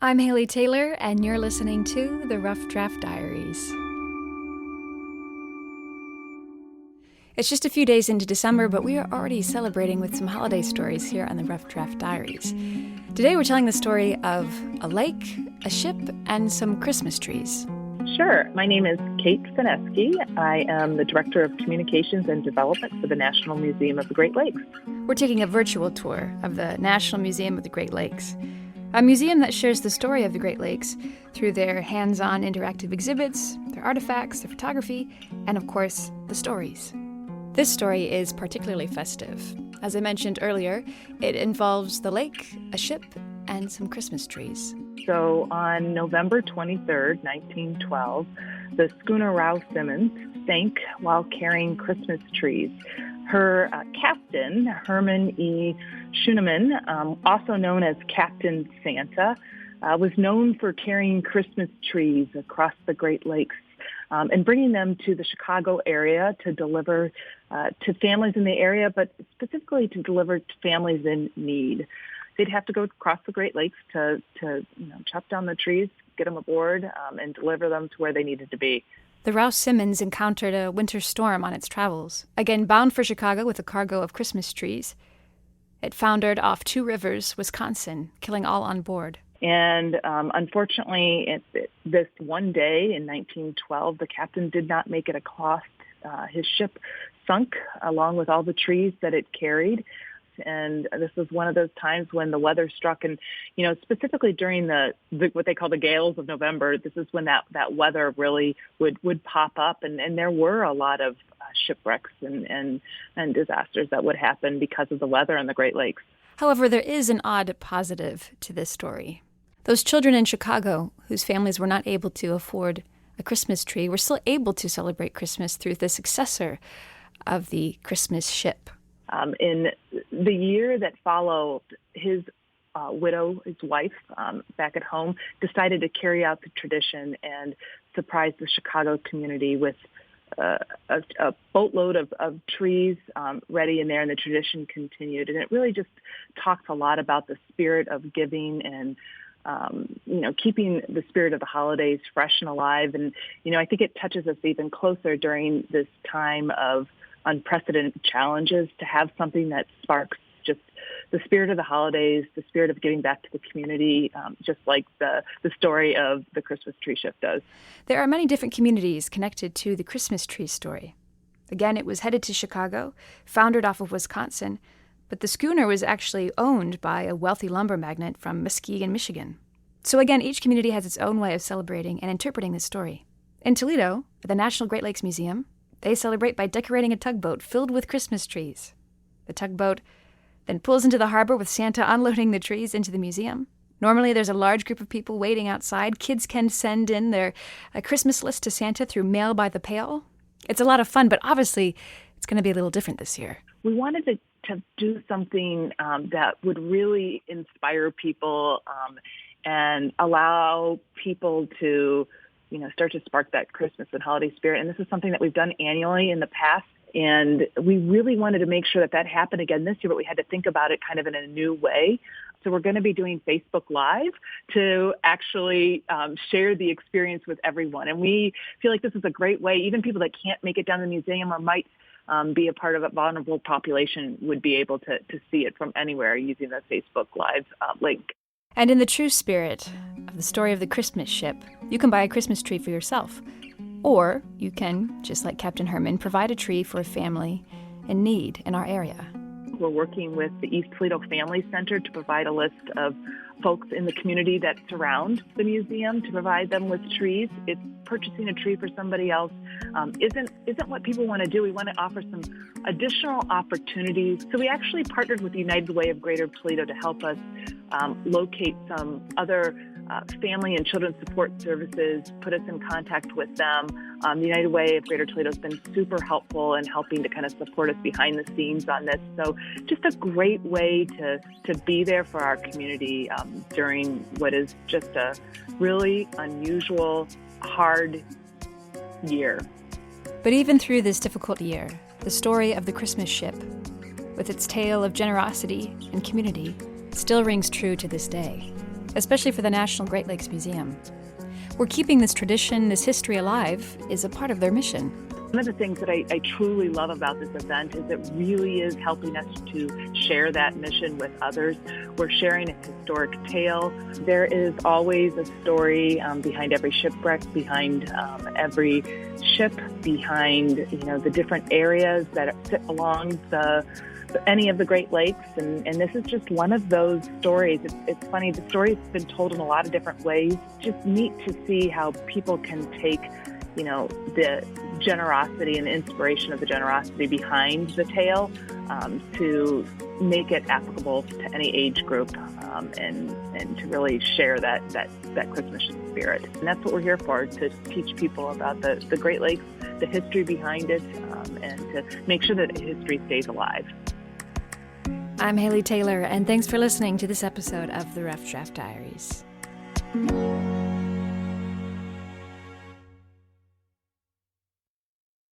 I'm Haley Taylor, and you're listening to The Rough Draft Diaries. It's just a few days into December, but we are already celebrating with some holiday stories here on The Rough Draft Diaries. Today we're telling the story of a lake, a ship, and some Christmas trees. Sure. My name is Kate Fineski. I am the Director of Communications and Development for the National Museum of the Great Lakes. We're taking a virtual tour of the National Museum of the Great Lakes, a museum that shares the story of the Great Lakes through their hands-on interactive exhibits, their artifacts, their photography, and of course, the stories. This story is particularly festive. As I mentioned earlier, it involves the lake, a ship, and some Christmas trees. So on November 23rd, 1912, the schooner Rouse Simmons sank while carrying Christmas trees. Her captain, Herman E. Schooneman, also known as Captain Santa, was known for carrying Christmas trees across the Great Lakes and bringing them to the Chicago area to deliver to families in the area, but specifically to deliver to families in need. They'd have to go across the Great Lakes to chop down the trees, get them aboard, and deliver them to where they needed to be. The Rouse Simmons encountered a winter storm on its travels, again bound for Chicago with a cargo of Christmas trees. It foundered off Two Rivers, Wisconsin, killing all on board. And unfortunately, this one day in 1912, the captain did not make it across. His ship sunk along with all the trees that it carried. And this was one of those times when the weather struck, and specifically during the what they call the gales of November. This is when that weather really would pop up, and there were a lot of shipwrecks and disasters that would happen because of the weather on the Great Lakes. However, there is an odd positive to this story. Those children in Chicago whose families were not able to afford a Christmas tree were still able to celebrate Christmas through the successor of the Christmas ship. In the year that followed, his widow, his wife, back at home, decided to carry out the tradition and surprise the Chicago community with a boatload of trees ready in there, and the tradition continued. And it really just talks a lot about the spirit of giving and keeping the spirit of the holidays fresh and alive. And, I think it touches us even closer during this time of unprecedented challenges to have something that sparks just the spirit of the holidays, the spirit of giving back to the community, just like the story of the Christmas tree ship does. There are many different communities connected to the Christmas tree story. Again, it was headed to Chicago, foundered off of Wisconsin, but the schooner was actually owned by a wealthy lumber magnate from Muskegon, Michigan. So again, each community has its own way of celebrating and interpreting this story. In Toledo, at the National Great Lakes Museum, they celebrate by decorating a tugboat filled with Christmas trees. The tugboat then pulls into the harbor with Santa unloading the trees into the museum. Normally, there's a large group of people waiting outside. Kids can send in their Christmas list to Santa through mail by the pail. It's a lot of fun, but obviously, it's going to be a little different this year. We wanted to do something that would really inspire people and allow people to start to spark that Christmas and holiday spirit. And this is something that we've done annually in the past. And we really wanted to make sure that happened again this year, but we had to think about it kind of in a new way. So we're going to be doing Facebook Live to actually share the experience with everyone. And we feel like this is a great way, even people that can't make it down to the museum or might be a part of a vulnerable population would be able to see it from anywhere using the Facebook Live link. And in the true spirit of the story of the Christmas ship, you can buy a Christmas tree for yourself. Or you can, just like Captain Herman, provide a tree for a family in need in our area. We're working with the East Toledo Family Center to provide a list of folks in the community that surround the museum to provide them with trees. If purchasing a tree for somebody else isn't what people want to do, we want to offer some additional opportunities. So we actually partnered with the United Way of Greater Toledo to help us locate some other family and children's support services, put us in contact with them. The United Way of Greater Toledo has been super helpful in helping to kind of support us behind the scenes on this. So just a great way to be there for our community during what is just a really unusual, hard year. But even through this difficult year, the story of the Christmas ship, with its tale of generosity and community, still rings true to this day. especially for the National Great Lakes Museum. We're keeping this tradition, this history alive, is a part of their mission. One of the things that I truly love about this event is it really is helping us to share that mission with others. We're sharing a historic tale. There is always a story behind every shipwreck, behind every ship, behind the different areas that sit along any of the Great Lakes, and this is just one of those stories. It's funny, the story's been told in a lot of different ways. Just neat to see how people can take the generosity and inspiration of the generosity behind the tale to make it applicable to any age group and to really share that Christmas spirit. And that's what we're here for, to teach people about the Great Lakes, the history behind it, and to make sure that history stays alive. I'm Haley Taylor, and thanks for listening to this episode of the Rough Draft Diaries.